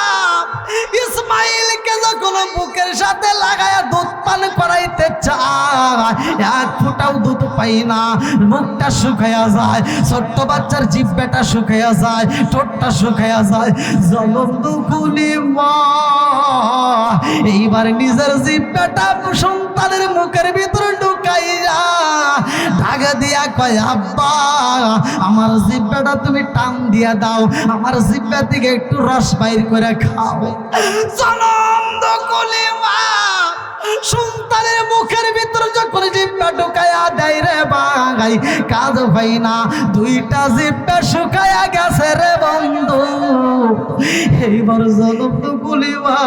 ইসমাইলকে যখন বুকের সাথে লাগায়া দুধ পান করাইতে চায়, এক ফোঁটাও দুধ পাই না, মুখটা শুকাইয়া যায়, ছোট্ট বাচ্চার জিহ্বাটা শুকাইয়া যায়, ঠোঁটটা শুকাইয়া যায়। জনম দুকুনি মা এইবার নিজের জিহ্বাটা সন্তানের মুখের ভিতরে ঢুকাইয়া ঢাকা দিয়া কয়, আব্বা আমার জিহ্বাটা তুমি টান দিয়া দাও, আমার জিহ্বা থেকে একটু রস বাইর করে খাও। জনম দুকুনি মা সন্তানের মুখের ভিতরে যখন জিহ্বা ঢুকাইয়া দেয় রে ভাই, কাজ হয় না, দুইটা জিহ্বা শুকাইয়া গেছে রে বন্ধু। এইবার জনম দুকুনি মা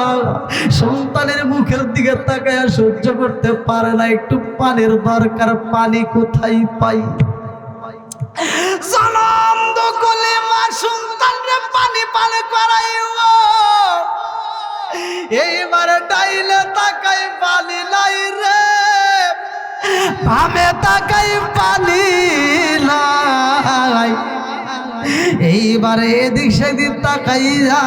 সন্তানের মুখের দিকে তাকায়া সহ্য করতে পারে না, একটু পানির দরকার, পানি কোথায় পাই? জনম দুকুনি মা সন্তানরে পানি পান করাইব, এইবার ডাইলে তাকাই পানি নাই রে, বামে তাকাই পানি নাই, এইবার এদিক সেদিক তাকাইয়া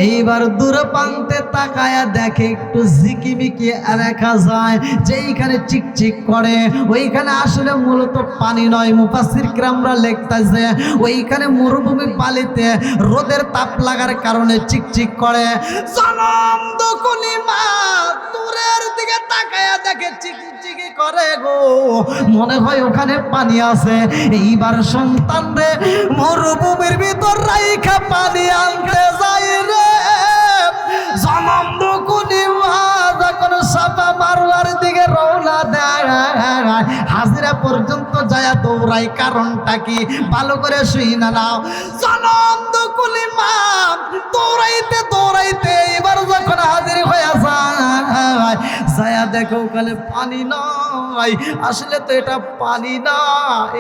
এইবার দূর প্রান্তে তাকায়া দেখে একটু ঝিকিমিকি দেখা যায়, যেইখানে চিকচিক করে ওইখানে আসলে মূলত পানি নয়। মুফাসসির কিরামরা লিখতেছে ওইখানে মরুভূমি বালিতে রোদের তাপ লাগার কারণে চিকচিক করে। জনম দুকুনি মা দূরের দিকে তাকায়া দেখে চিকচিকি করে গো, মনে হয় ওখানে পানি আছে। এইবার সন্তান রে মরুভূমির ভিতর রাইখা পানি আনতে যায় রে। জনম দুকুনি মা যখন সাফা মারওয়ার দিকে রওনা দেয়, হাজিরা পর্যন্ত যায় দৌড়াই, কারণটা কি ভালো করে শুই না নাও। জনম দুকুনি মা দৌড়াইতে দৌড়াইতে এবার যখন হাজির হয়ে যায়, যায়া দেখো ওখানে পানি নাই, আসলে তো এটা পানি না,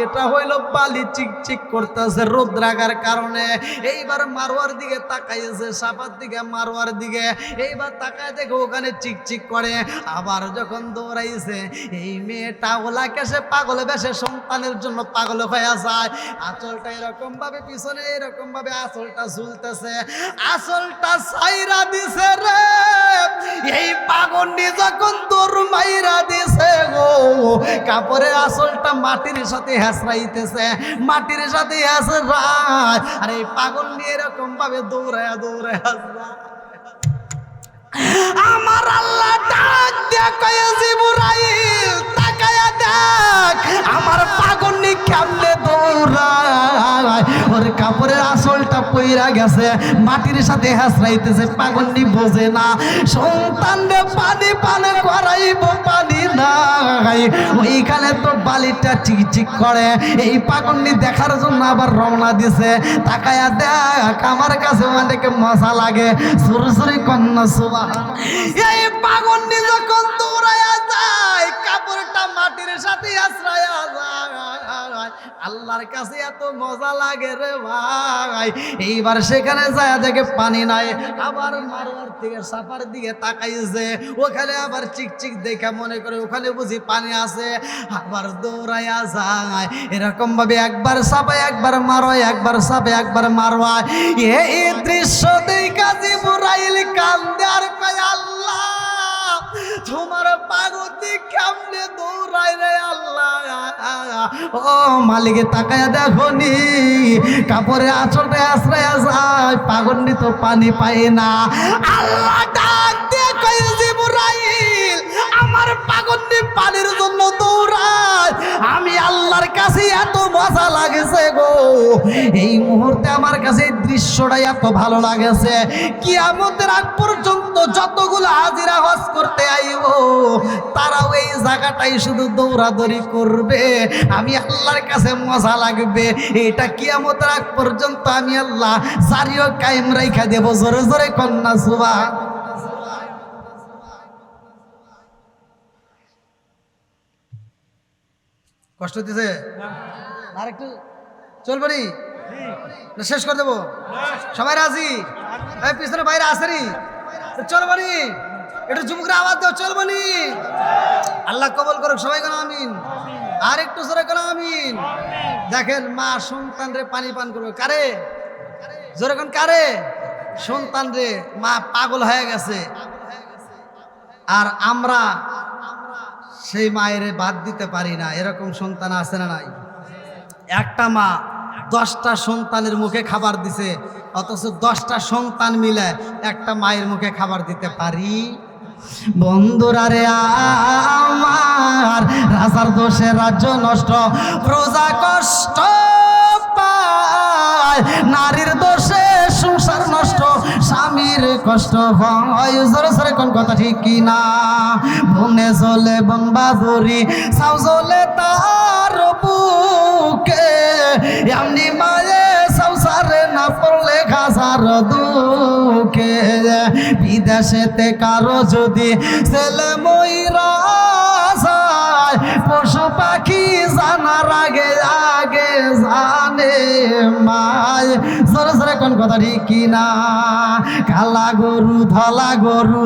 এটা হইল বালি চিকচিক করতেছে রোদ লাগার কারণে। এইবার মারওয়ার দিকে তাকাইছে, সাফার দিকে মারওয়ার দিকে, এইবার তাকায় দেখো ওখানে চিকচিক করে। আবার যখন দৌড়াইছে এই মেয়েটা ওলাকে সে পাগল বেশে সন্তানের জন্য পাগল হয়ে যায়। আঁচলটা এরকম ভাবে পিছনে এরকম ভাবে আঁচলটা ঝুলতেছে, আঁচলটা ছাইরা দিছে রে। এই পাগলটি যখন দৌড় মাইরা দিছে গো, কাপড়ের আঁচলটা মাটির সাথে হেঁচড়াইতেছে, মাটির সাথে হেঁচড়ায়, আর এই পাগল নিয়ে এরকম ভাবে দৌড়ায় দৌড়ায় আমার আল্লাহ ডাক দিয়া কয়, জিবরাইল তাকায়া দেখ আমার পাগলনি কেমনে দৌড়ায়। ওর কাপড়ের আঁচলটা পইরা গেছে, মাটির সাথে হেঁচড়াইতেছে, পাগলনি বোঝে না সন্তানরে পানি পান করাইব, পানি নাই। ওইখানে তো বালিটা চিকচিক করে। এই পাগলনি দেখার জন্য আবার রওনা দিছে। তাকায়া দেখ আমার কাছে অনেক মজা লাগে, সুরসুরি কন্যা সুবহান। এই পাগলনি যখন দৌড়ায়া যায়, কাপড়টা মাটির সাথে আশ্রয়া যায়, আল্লাহর কাছে এত মজা লাগে রে ভাই। এইবার সেখানে যায় দেখে পানি নাই, আবার মারওয়ার থেকে সাফার দিকে তাকাইছে, ওখানে আবার চিকচিক দেখা মনে করে ওখানে বুঝি পানি আছে, আবার দৌড়াইয়া যায়। এরকম ভাবে একবার সাফায় একবার মারোয়, একবার সাফে একবার মারোয়। এই দৃশ্য দেখা জিবরাইল কান্দে আর কয়, আল্লাহ তোমার পাগতি কেমনে দৌড়াই রে আল্লাহ। ও মালিকে তাকায়া দেখো নি, কাপড়ে আঁচলটা আশ্রয়া যায়, পাগলনি তো পানি পায় না। আল্লাহ ডাক দিয়ে কয়, জিবরাইল আমার পাগলনি পানির জন্য দৌড়ায়, আমি আল্লাহর কাছে এত মজা লাগেছে গো। এই মুহূর্তে আমার কাছে এই দৃশ্যটা এত ভালো লাগেছে, কিয়ামতের আগ পর্যন্ত যতগুলো হাজিরা হজ করতে আইব তারাও এই জায়গাটাই শুধু দৌড়াদৌড়ি করবে, আমি আল্লাহর কাছে মজা লাগবে। এটা কিয়ামতের আগ পর্যন্ত আমি আল্লাহ জারিও কায়েম রাইখা দেব। জোরে জোরে কন্যা সুবহান। কষ্ট দিছে আর একটু চলবি না, শেষ করে দেবো? সবাই রাজি? পিছনে বাইরে আসেনি, চলবি? একটু যুবকরা আওয়াজ দাও, চলবো নি? আল্লাহ কবুল করুক, সবাই কেন আমিন। আর একটু জোরে কেন আমিন। দেখেন মা সন্তান রে পানি পান করবে, কারে? জোরে কোন কারে? সন্তান রে। মা পাগল হয়ে গেছে, আর আমরা সেই মায়ের বাদ দিতে পারি না। এরকম সন্তান আছে না নাই? একটা মা 10টা সন্তানের মুখে খাবার দিছে, অথচ 10টা সন্তান মিলে একটা মায়ের মুখে খাবার দিতে পারি? বন্ধুরা রে আমার, রাজার দোষে রাজ্য নষ্ট, প্রজা কষ্ট পায়, নারীর দোষে সংসার নষ্ট, স্বামীর কষ্ট হয়। জোরে জোরে কোন কথা ঠিক কি না? বনে চলে বন বাদুরি, সাউ চলে তার বুকে, এমনি মায়ে সংসারে না পড়লে খাসার দুঃখে। বিদেশেতে কারো যদি ছেলে মইরা যায়, পশু পাখি জানার আগে আগে জানে মায়। সরে সরে কোন কথা ঠিক কিনা? কালা গরু ধলা গরু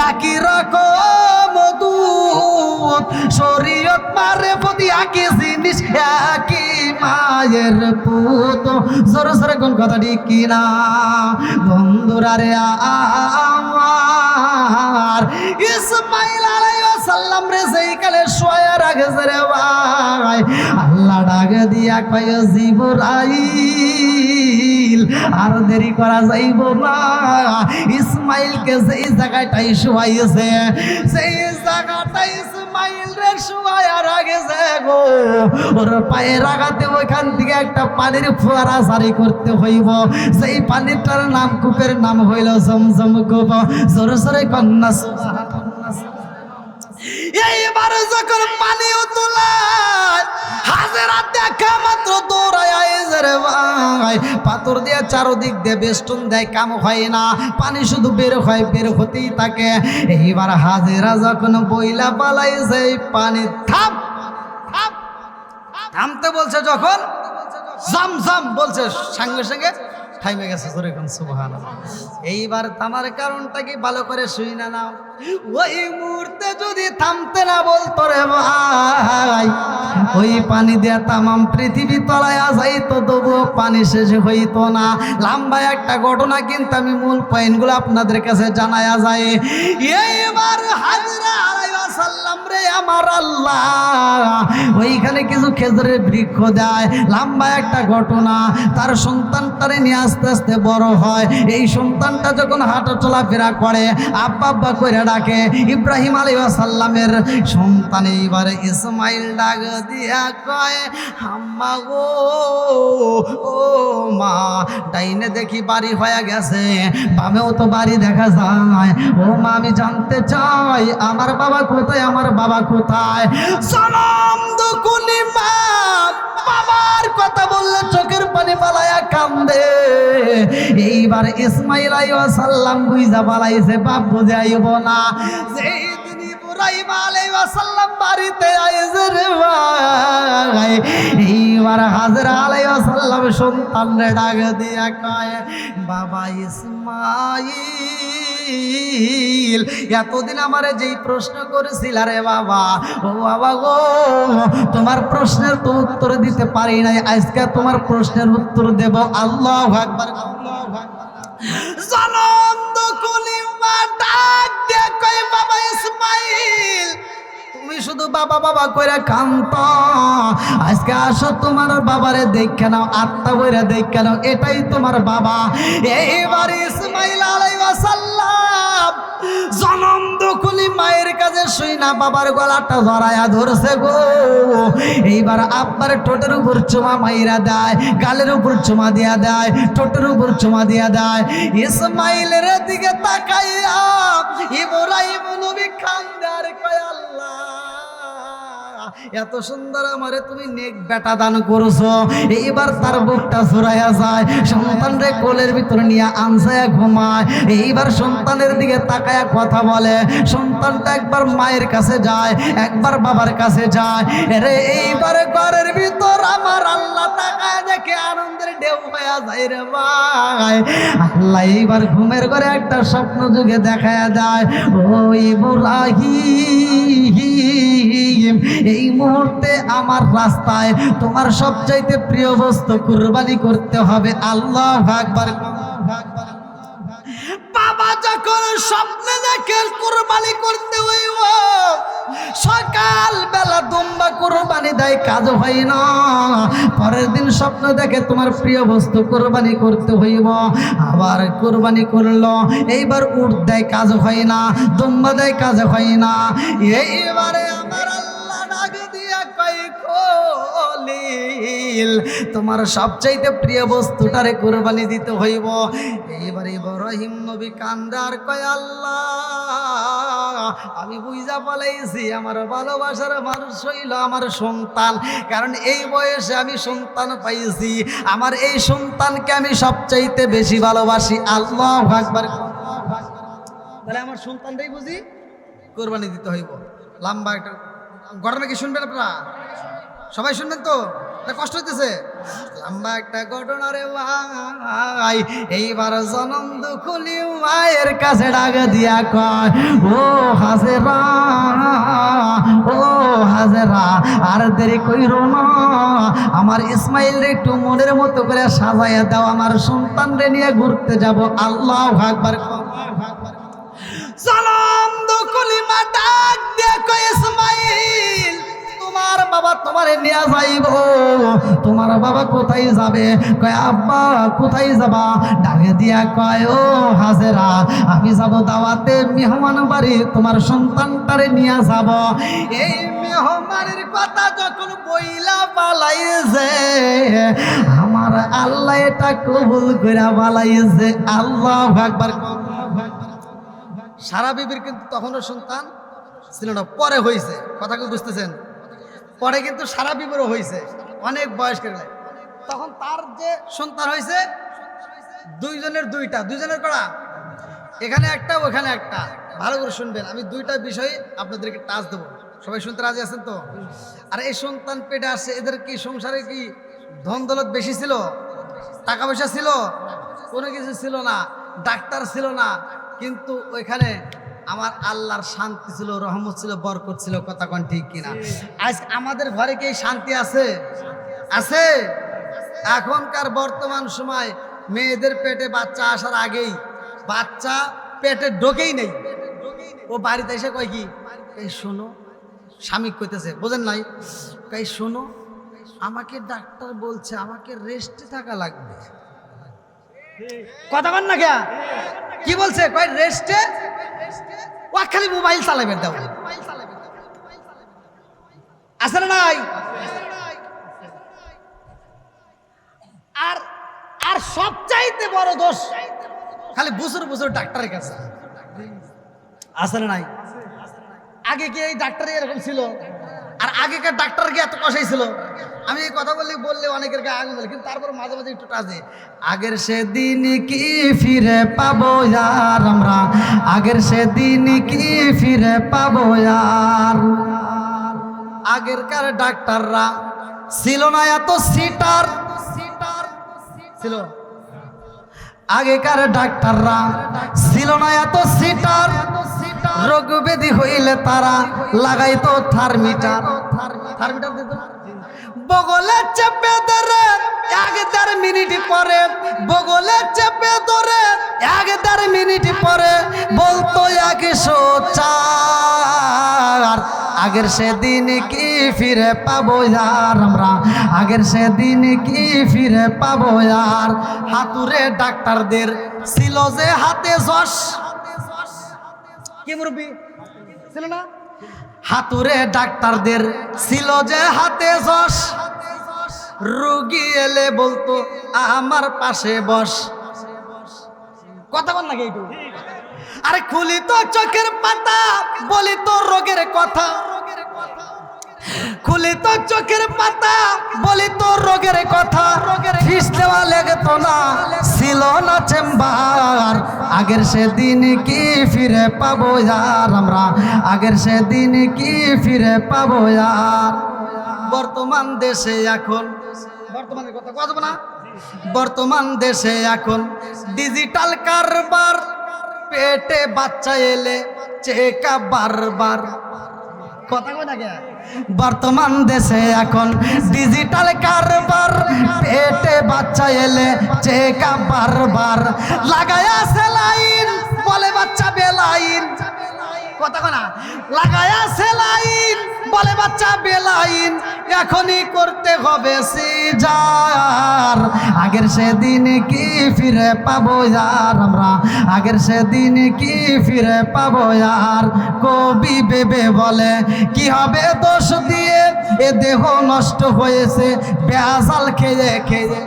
একই রকম দুধ, শরীয়ত মারে প্রতি একই জিনিস, একই মায়ের পুত। সরে সরে কোন কথা ঠিক কিনা? বন্ধুরা রে আমার, ইসমাইল আলাইহিস সালাম রে যেই কালে শোয়া রাখছে রে ভাই, আল্লাহ ডাক দিয়া কয় জিবরাইল আর দেরি করা যাইব না। ইসমাইলকে যেই জায়গাটাই শোয়াইছে, সেই জায়গাটাই ইসমাইল রে শোয়া রাখছে গো। ওর পায়ের আঘাতে ওইখান থেকে একটা পানির ফোয়ারা জারি করতে হইব, সেই পানিটার নাম, কূপের নাম হইল জমজম কূপ। জোরে জোরে কন্যা সুবহানাল্লাহ। এইবার যখন পানি উতলায়, হাজেরা দেখা মাত্র দৌড়ায় আইছে রে ভাই। পাথর দিয়ে চারদিক দিয়ে বেষ্টন দেয়, কাম হয় না, পানি শুধু বের হয়, বের হতেই থাকে। এইবার হাজেরা যখন বইলা পালাইছে, এই পানি থাম থাম থামতে বলছে, যখন জাম জাম বলছে, সঙ্গে সঙ্গে থাইমে গেছে। জোরে কোন সুবহানাল্লাহ। এইবার থামার কারণটা কি ভালো করে শুই না নাও। ওই মুহূর্তে যদি থামতে না বলতো রে ভাই, ওই পানি দিয়ে তামাম পৃথিবী তলায় যাইতো, তবুও পানি শেষ হইতো না। লম্বা একটা ঘটনা, কিন্তু আমি মূল পয়েন্টগুলো আপনাদের কাছে জানায়া যায়। এইবার হাজরা আলাইহিস সালাম রে আমার আল্লাহ ওইখানে কিছু খেজুরের বৃক্ষ দেয়। লম্বা একটা ঘটনা, তার সন্তানটারে নিয়ে আস্তে আস্তে বড় হয়। এই সন্তানটা যখন হাঁটা চলাফেরা করে, আব্বা আব্বা করে ডাকে। ইব্রাহিম আলাইহিস সালামের সন্তান এইবারে ইসমাইল ডাক দিয়া কয়, আম্মা গো, ও মা। ডাইনে দেখি বাড়ি হয়ে গেছে, বামেও তো বাড়ি দেখা যায়। ও মা, আমি জানতে চাই আমার বাবা কোথায়, আমার বাবা কোথায়? সালাম দুকুনি মা বাবার কথা বললে চোখের পানি পালায়া কান্দে। এইবার ইসমাইল আলাইহিস সালাম বুঝা পালাইছে, বাপ বুঝে আইব না। যেই দিন ইব্রাহিম আলাইহিস সালাম বাড়িতে আইছে রে ভাই, এইবার হাজরা আলাইহিস সালাম সন্তানরে ডাক দিয়া কয়, বাবা ইসমাইল, এতদিন আমারে যেই প্রশ্ন করেছিল রে বাবা, ও বাবা গো, তোমার প্রশ্নের তো উত্তর দিতে পারি নাই, আজকে তোমার প্রশ্নের উত্তর দেব। আল্লাহু আকবার, আল্লাহু আকবার। জনম দুকুনি মা ডাক দিয়ে কয়, বাবা ইসমাইল, তুমি শুধু বাবা বাবা কইরা কান্ত, আজকে আসো তোমার বাবারে দেখে নাও, আত্মা বইরা দেখে নাও, এটাই তোমার বাবা। এইবার ইসমাইল আলাইহিস সালাম জনম দুকুনি মায়ের কাছে শুই না বাবার গলাটা ধরায়া ধরছে গো। এইবার আব্বার ঠোঁটের উপর চুমা মাইরা দেয়, গালের উপর চুমা দিয়া দেয়, ঠোঁটের উপর চুমা দিয়া দেয়। ইসমাইলের দিকে তাকাইয়া ইব্রাহিম নবী কান্দে আর কয়, আল্লাহ, এত সুন্দর আমারে তুমি নেক বেটা দান করছো। এইবার তার বুকটা জোড়াইয়া যায়, সন্তানরে কোলের ভিতরে নিয়ে আনসায়া ঘুমায়। এইবার সন্তানের দিকে তাকায়া কথা বলে। সন্তানটা একবার মায়ের কাছে যায়, একবার বাবার কাছে যায়। রে এইবার ঘরের ভিতর আমার আল্লাহ তাকায় দেখে আনন্দের ঢেউ হয়ে যায় রে ভাই। আল্লাহ এইবার ঘুমের ঘরে একটা স্বপ্ন যুগে দেখায়া যায়, ও ইব্রাহিম এই মুহূর্তে আমার রাস্তায় তোমার সবচাইতে প্রিয় বস্তু কুরবানি করতে হবে। আল্লাহু আকবার। বাবা যখন স্বপ্নে দেখে কুরবানি করতে হইব, সকাল বেলা দুম্বা কুরবানি দেয়, কাজ হয় না। পরের দিন স্বপ্ন দেখে তোমার প্রিয় বস্তু কুরবানি করতে হইব, আবার কুরবানি করলো, এইবার উট দেয়, কাজ হয় না। দুম্বা দেয়, কাজ হয় না। এইবারে আমার আল্লাহ ডাক দিয়া কয়, খলিল তোমার সবচাইতে প্রিয় বস্তুটারে কুরবানি দিতে হইব। এইবার ইব্রাহিম নবী কান্দার কয়, আল্লাহ আমি বুঝা পালাইছি আমার ভালোবাসার মানুষ হইল আমার সন্তান, কারণ এই বয়সে আমি সন্তান পাইছি, আমার এই সন্তানকে আমি সবচাইতে বেশি ভালোবাসি। আল্লাহু আকবার। তাহলে আমার সন্তানটাই বুঝি কুরবানি দিতে হইব। লম্বা একটা ঘটনা কি শুনবেন আপনারা? সবাই শুনবেন তো? কষ্ট হইতেছে? লম্বা একটা ঘটনা রে ভাই। এইবার জনম দুখুলি মায়ের কাছে ডাক দিয়া কয়, ও হাজেরা, ও হাজেরা, আর দেরি কইরো না, আমার ইসমাইল রে একটু মনের মতো করে সাজাইয়া দাও, আমার সন্তান রে নিয়ে ঘুরতে যাব। আল্লাহু আকবার। জনম দুখুলি মা ডাক দিয়া কয়, ইসমাইল তোমার বাবা তোমারে নিয়ে যাইব। তোমার বাবা কোথায় যাবে? কয়, আব্বা কোথায় যাবা? ডাকে দিয়া কয়, ও হাজেরা আমি যাব দাওয়াতে মেহমান বাড়ি, তোমার সন্তানটারে নিয়ে যাব। এই মেহমানের কথা যখন বইলা পালাইছে, আমার আল্লাহ এটা কবুল করে পালাইছে। আল্লাহু আকবার। সারা বিবির কিন্তু তখনও সন্তান ছিল না, পরে হয়েছে। কথা কি বুঝতেছেন? পরে কিন্তু সারা বিবিরও হয়েছে, অনেক বয়স্ক। তখন তার যে সন্তান হয়েছে দুইজনের দুইটা, দুইজনের করা, এখানে একটা ওখানে একটা। ভালো করে শুনবেন, আমি দুইটা বিষয় আপনাদেরকে টাচ দেবো। সবাই শুনতে রাজি আছেন তো? আর এই সন্তান পেটে আসছে, এদের কি সংসারে কি ধন দৌলত বেশি ছিল? টাকা পয়সা ছিল? কোনো কিছু ছিল না, ডাক্তার ছিল না, কিন্তু ওইখানে আমার আল্লাহর শান্তি ছিল, রহমত ছিল, বরকত ছিল। কথা কোন ঠিক কিনা? আজ আমাদের ঘরে কি শান্তি আছে? আছে? এখনকার বর্তমান সময় মেয়েদের পেটে বাচ্চা আসার আগেই বাচ্চা পেটে ঢোকেই নেই, ও বাড়িতে এসে কয় কি, এই শোনো, স্বামী কইতেছে, বোঝেন নাই, কই শোনো আমাকে ডাক্তার বলছে আমাকে রেস্টে থাকা লাগবে। কথা বল না কে? কি বলছে? কয় রেস্টে, ও খালি মোবাইল চালাবে। দাও আছে না নাই? আর আর সবচাইতে বড় দোষ খালি বুঝুর বুঝুর ডাক্তারের কাছে। আছে না নাই? আগে কি এই ডাক্তারই এরকম ছিল? আর আগেকার ডাক্তার কি এত কষাই ছিল? আমি এই কথা বললে অনেকের গায়ে আগুন জ্বলে, কিন্তু তারপর মাঝে মাঝে একটু টাচে। আগের সেদিন কি ফিরে পাবো यार আমরা, আগের সেদিন কি ফিরে পাবো यार। আগেরকার ডাক্তাররা ছিল না এত সিটার, ছিল আগেকার ডাক্তাররা ছিল না এত সিটার। রোগ ব্যাধি হইলে তারা লাগাইতো থার্মিটার। থার্মিটার দিত না? বগলে চেপে ধরে 1-1.5 মিনিট পরে, বগলে চেপে ধরে 1-1.5 মিনিট পরে বলতো 104। আগের সেদিন কি ফিরে পাবো यार আমরা, আগের সেদিন কি ফিরে পাবো यार। হাতুরে ডাক্তারদের ছিল যে হাতে যশ। কি মুরব্বি ছিল না? হাতুরে ডাক্তারদের ছিল যে হাতে যশ। রোগী এলে বলতো আমার পাশে বস। কথা বল না কি একটু? আরে খুলি তো চোখের পাতা, বলি তো রোগের কথা। খুলি তো চোখের পাতা, বলি তো রোগের কথা। ফিস দেওয়া লেগতো না, ছিল না চেম্বার। আগের সেদিন কি ফিরে পাবো यार আমরা, আগের সেদিন কি ফিরে পাবো यार। বর্তমান দেশে এখন বর্তমানের কথা কথা না। বর্তমান দেশে এখন ডিজিটাল কারবার, পেটে বাচ্চা এলে চেকা বারবার, কথা কই না কে? বর্তমান দেশে এখন ডিজিটাল কারবার, পেটে বাচ্চা এলে চেকা বারবার, লাগায়া সেলাইন বলে বাচ্চা বেলাইন, কথা কই না? লাগায়া সেলাইন বলে বাচ্চা বেলাইন, এখনই করতে হবে সিজার। আগের সেদিন কি ফিরে পাবো আর আমরা, আগের সেদিন কি ফিরে পাবো আর। কবি ভেবে বলে কি হবে দোষ দিয়ে, এ দেহ নষ্ট হয়েছে বেজাল খেয়ে খেয়ে।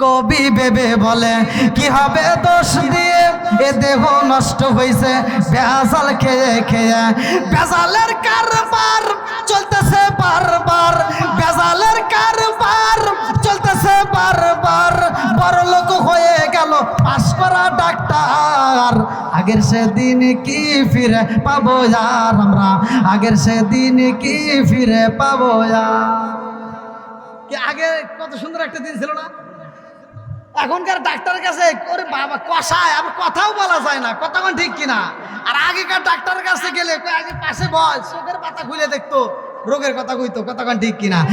কবি ভেবে বলে কি হবে দোষ দিয়ে, এ দেহ নষ্ট হয়েছে বেজাল খেয়ে খেয়ে। বেজালের কারবার চলতেছে বারবার, বেজালের কারবার চলতেছে বারবার, বড় লোক হয়ে গেল পাশ করা ডাক্তার। আগের সেদিন কি ফিরে পাবো আর আমরা, আগের সেদিন কি ফিরে পাবো আর। কি আগে কত সুন্দর একটা দিন ছিল না? এখনকার ডাক্তারের কাছে ওরে বাবা কষায়, আবার কথাও বলা যায় না, কতক্ষণ ঠিক কিনা। আর আগেকার ডাক্তারের কাছে গেলে আগে পাশে বয়, চোখের পাতা খুলে দেখতো, রোগের কথা কইতো, কতক্ষণ ঠিক কিনা।